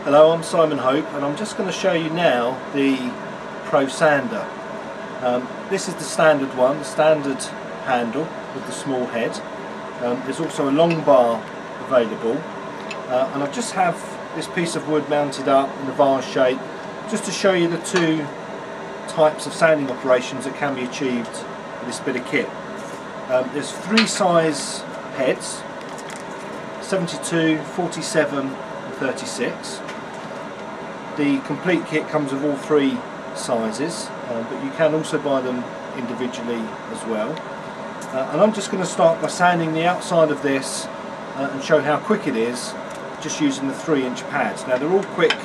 Hello, I'm Simon Hope and I'm just going to show you now the Pro Sander. This is the standard one, the standard handle with the small head. There's also a long bar available and I just have this piece of wood mounted up in the vase shape just to show you the two types of sanding operations that can be achieved with this bit of kit. There's three size heads, 72, 47 and 36. The complete kit comes with all three sizes, but you can also buy them individually as well. And I'm just going to start by sanding the outside of this and show how quick it is just using the 3-inch pads. Now they're all quick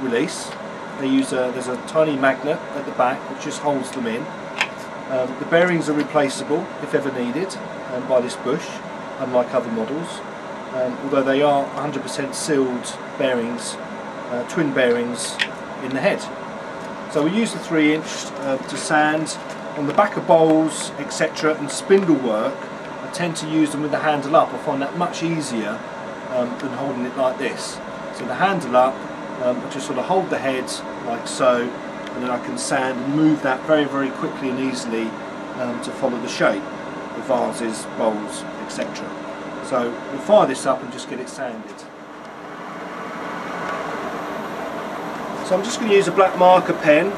release. They use there's a tiny magnet at the back which just holds them in. The bearings are replaceable if ever needed by this bush, unlike other models, although they are 100% sealed bearings, twin bearings in the head. So we use the 3-inch to sand on the back of bowls, etc., and spindle work. I tend to use them with the handle up. I find that much easier than holding it like this. So the handle up, I just sort of hold the head like so, and then I can sand and move that very, very quickly and easily to follow the shape, the vases, bowls, etc. So we'll fire this up and just get it sanded. So I'm just going to use a black marker pen.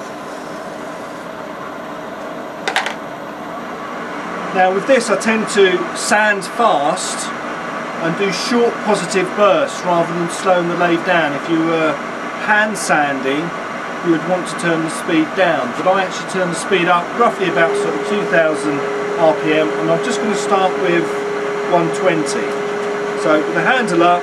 Now with this I tend to sand fast and do short positive bursts rather than slowing the lathe down. If you were hand sanding, you would want to turn the speed down, but I actually turn the speed up roughly about sort of 2000 RPM, and I'm just going to start with 120. So with the handle up,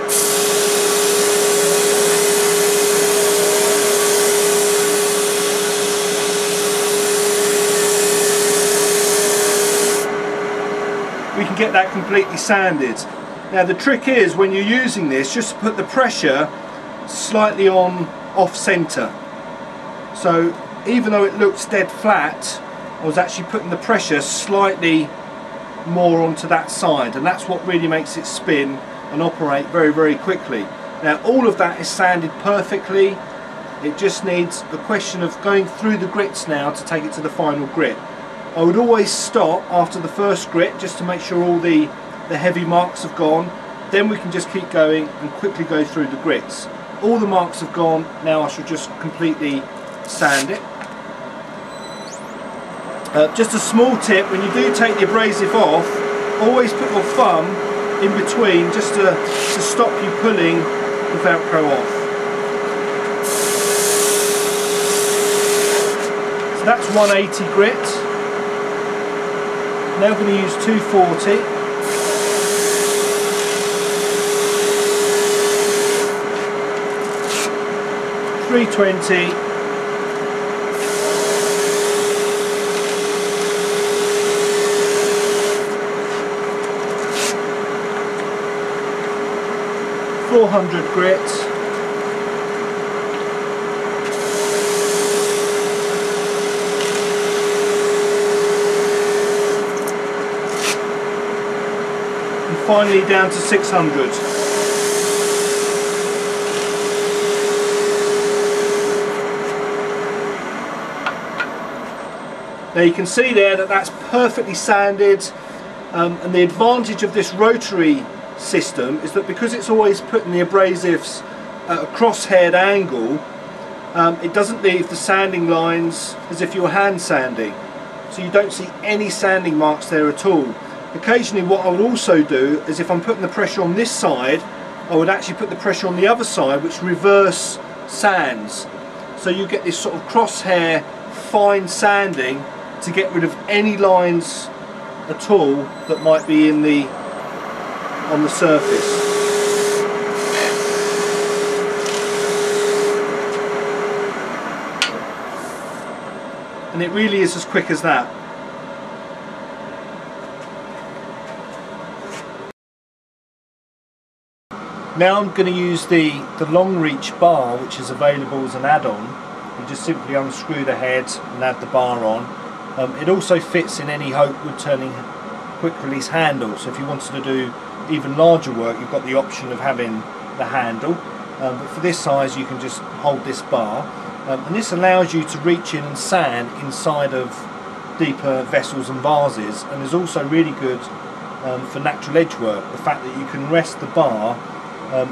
we can get that completely sanded. Now the trick is, when you're using this, just to put the pressure slightly on off centre. So even though it looks dead flat, I was actually putting the pressure slightly more onto that side, and that's what really makes it spin and operate very, very quickly. Now all of that is sanded perfectly. It just needs a question of going through the grits now to take it to the final grit. I would always stop after the first grit just to make sure all the heavy marks have gone. Then we can just keep going and quickly go through the grits. All the marks have gone, now I should just completely sand it. Just a small tip, when you do take the abrasive off, always put your thumb in between just to stop you pulling the Velcro off. So that's 180 grit. Now we're going to use 240. 320, 400 grit, and finally down to 600. Now you can see there that that's perfectly sanded, and the advantage of this rotary system is that because it's always putting the abrasives at a crosshead angle, it doesn't leave the sanding lines as if you're hand sanding, so you don't see any sanding marks there at all. Occasionally what I would also do is, if I'm putting the pressure on this side, I would actually put the pressure on the other side, which reverse sands, so you get this sort of crosshair fine sanding to get rid of any lines at all that might be on the surface. And it really is as quick as that. Now I'm going to use the long reach bar, which is available as an add-on. You just simply unscrew the head and add the bar on. It also fits in any Hope Woodturning quick release handle, so if you wanted to do even larger work, you've got the option of having the handle. but for this size you can just hold this bar, and this allows you to reach in and sand inside of deeper vessels and vases, and is also really good for natural edge work. The fact that you can rest the bar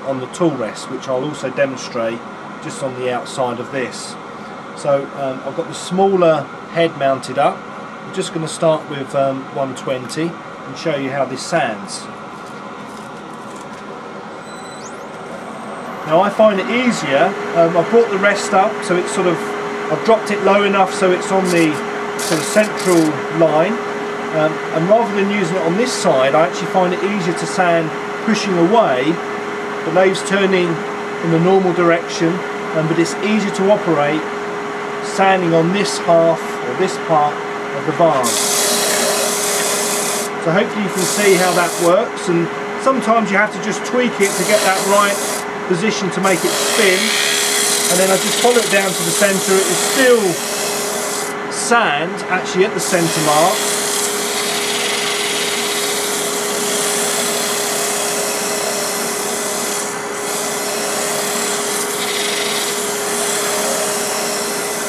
on the tool rest, which I'll also demonstrate just on the outside of this. So I've got the smaller head mounted up. I'm just going to start with 120 and show you how this sands. Now I find it easier, I've brought the rest up so it's sort of, I've dropped it low enough so it's on the sort of central line, and rather than using it on this side, I actually find it easier to sand pushing away. The lathe's turning in the normal direction, but it's easier to operate sanding on this half or this part of the vase. So hopefully you can see how that works, and sometimes you have to just tweak it to get that right position to make it spin, and then I just follow it down to the centre. It is still sand actually at the centre mark.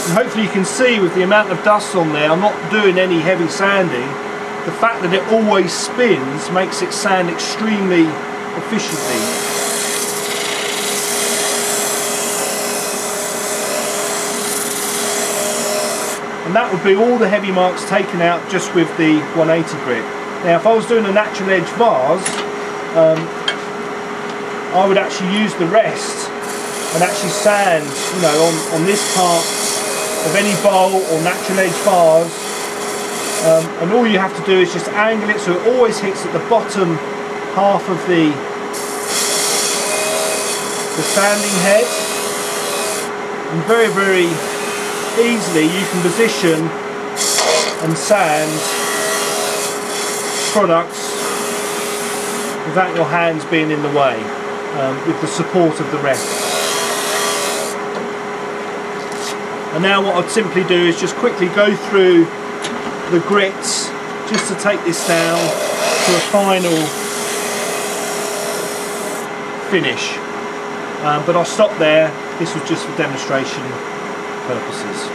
And hopefully you can see with the amount of dust on there, I'm not doing any heavy sanding. The fact that it always spins makes it sand extremely efficiently. And that would be all the heavy marks taken out just with the 180 grit. Now if I was doing a natural edge vase, I would actually use the rest and actually sand, you know, on this part of any bowl or natural edge vase, and all you have to do is just angle it so it always hits at the bottom half of the sanding head, and very, very easily you can position and sand products without your hands being in the way, with the support of the rest. And now what I'd simply do is just quickly go through the grits just to take this down to a final finish. But I'll stop there. This was just for demonstration purposes.